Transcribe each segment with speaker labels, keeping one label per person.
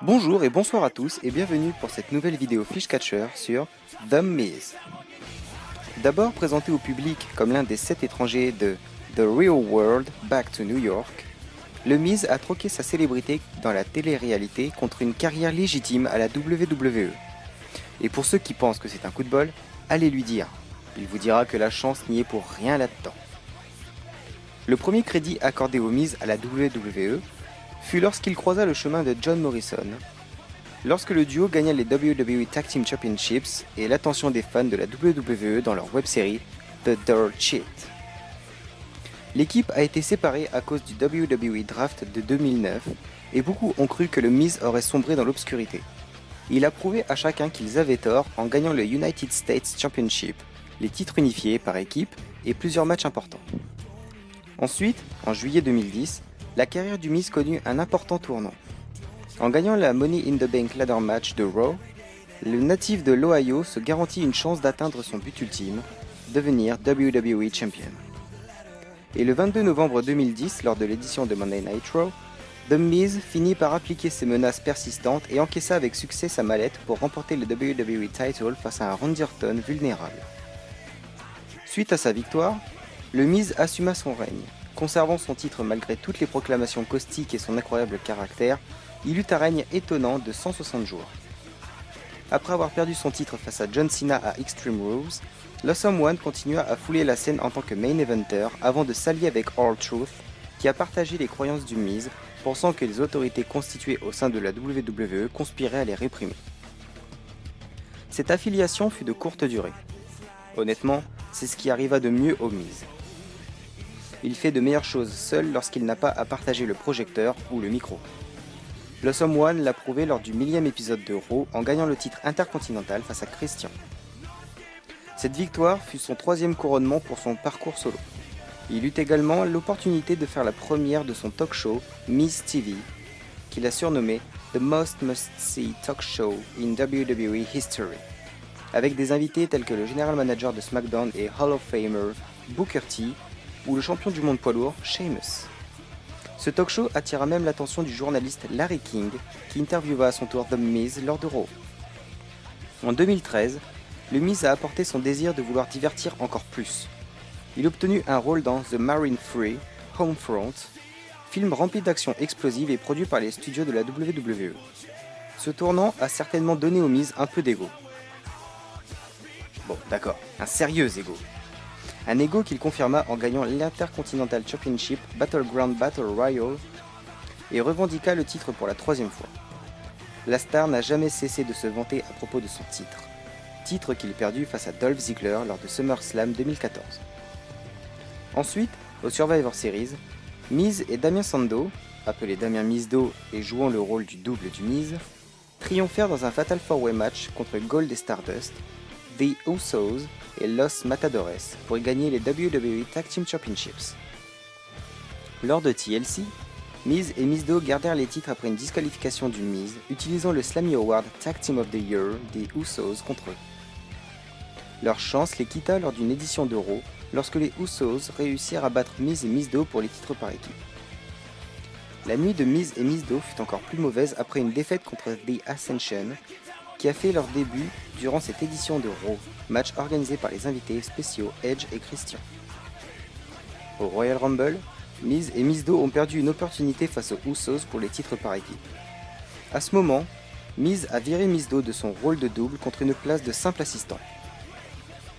Speaker 1: Bonjour et bonsoir à tous et bienvenue pour cette nouvelle vidéo Fishcatcher sur The Miz. D'abord présenté au public comme l'un des 7 étrangers de The Real World Back to New York, le Miz a troqué sa célébrité dans la télé-réalité contre une carrière légitime à la WWE. Et pour ceux qui pensent que c'est un coup de bol, allez lui dire. Il vous dira que la chance n'y est pour rien là-dedans. Le premier crédit accordé au Miz à la WWE fut lorsqu'il croisa le chemin de John Morrison, lorsque le duo gagna les WWE Tag Team Championships et l'attention des fans de la WWE dans leur web-série The Dirt Sheet. L'équipe a été séparée à cause du WWE Draft de 2009 et beaucoup ont cru que le Miz aurait sombré dans l'obscurité. Il a prouvé à chacun qu'ils avaient tort en gagnant le United States Championship, les titres unifiés par équipe et plusieurs matchs importants. Ensuite, en juillet 2010, la carrière du Miz connut un important tournant. En gagnant la Money in the Bank Ladder Match de Raw, le natif de l'Ohio se garantit une chance d'atteindre son but ultime, devenir WWE Champion. Et le 22 novembre 2010, lors de l'édition de Monday Night Raw, The Miz finit par appliquer ses menaces persistantes et encaissa avec succès sa mallette pour remporter le WWE Title face à un Randy Orton vulnérable. Suite à sa victoire, le Miz assuma son règne. Conservant son titre malgré toutes les proclamations caustiques et son incroyable caractère, il eut un règne étonnant de 160 jours. Après avoir perdu son titre face à John Cena à Extreme Rules, l'Awesome One continua à fouler la scène en tant que main eventer avant de s'allier avec R-Truth, qui a partagé les croyances du Miz, pensant que les autorités constituées au sein de la WWE conspiraient à les réprimer. Cette affiliation fut de courte durée. Honnêtement, c'est ce qui arriva de mieux au Miz. Il fait de meilleures choses seul lorsqu'il n'a pas à partager le projecteur ou le micro. L'Awesome One l'a prouvé lors du 1000e épisode de Raw en gagnant le titre intercontinental face à Christian. Cette victoire fut son 3e couronnement pour son parcours solo. Il eut également l'opportunité de faire la première de son talk show Miz TV, qu'il a surnommé The Most Must-See Talk Show in WWE History, avec des invités tels que le General Manager de SmackDown et Hall of Famer Booker T, ou le champion du monde poids lourd, Sheamus. Ce talk show attira même l'attention du journaliste Larry King, qui interviewa à son tour The Miz lors de Raw. En 2013, le Miz a apporté son désir de vouloir divertir encore plus. Il obtenu un rôle dans The Marine Free, Homefront, film rempli d'actions explosives et produit par les studios de la WWE. Ce tournant a certainement donné au Miz un peu d'ego. Bon, d'accord, un sérieux ego. Un ego qu'il confirma en gagnant l'Intercontinental Championship Battleground Battle Royal et revendiqua le titre pour la 3e fois. La star n'a jamais cessé de se vanter à propos de son titre qu'il perdit face à Dolph Ziggler lors de SummerSlam 2014. Ensuite, au Survivor Series, Miz et Damien Sandow, appelé Damien Mizdo et jouant le rôle du double du Miz, triomphèrent dans un Fatal 4-Way match contre Gold et Stardust, The Usos et Los Matadores pour y gagner les WWE Tag Team Championships. Lors de TLC, Miz et Mizdo gardèrent les titres après une disqualification du Miz, utilisant le Slammy Award Tag Team of the Year des Usos contre eux. Leur chance les quitta lors d'une édition de Raw, lorsque les Usos réussirent à battre Miz et Mizdo pour les titres par équipe. La nuit de Miz et Mizdo fut encore plus mauvaise après une défaite contre The Ascension, qui a fait leur début durant cette édition de Raw, match organisé par les invités spéciaux Edge et Christian. Au Royal Rumble, Miz et Mizdo ont perdu une opportunité face aux Usos pour les titres par équipe. À ce moment, Miz a viré Mizdo de son rôle de double contre une place de simple assistant.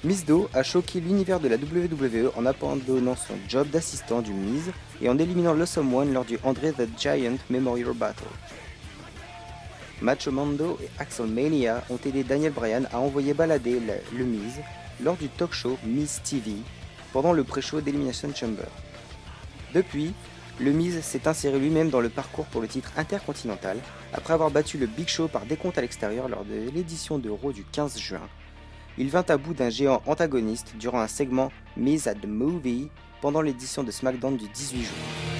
Speaker 1: Mizdo a choqué l'univers de la WWE en abandonnant son job d'assistant du Miz et en éliminant l'Awesome One lors du Andre the Giant Memorial Battle. Macho Mando et Axel Mania ont aidé Daniel Bryan à envoyer balader le Miz lors du talk show Miz TV pendant le pré-show d'Elimination Chamber. Depuis, le Miz s'est inséré lui-même dans le parcours pour le titre intercontinental après avoir battu le Big Show par décompte à l'extérieur lors de l'édition de Raw du 15 juin. Il vint à bout d'un géant antagoniste durant un segment Miz at the Movie pendant l'édition de SmackDown du 18 juin.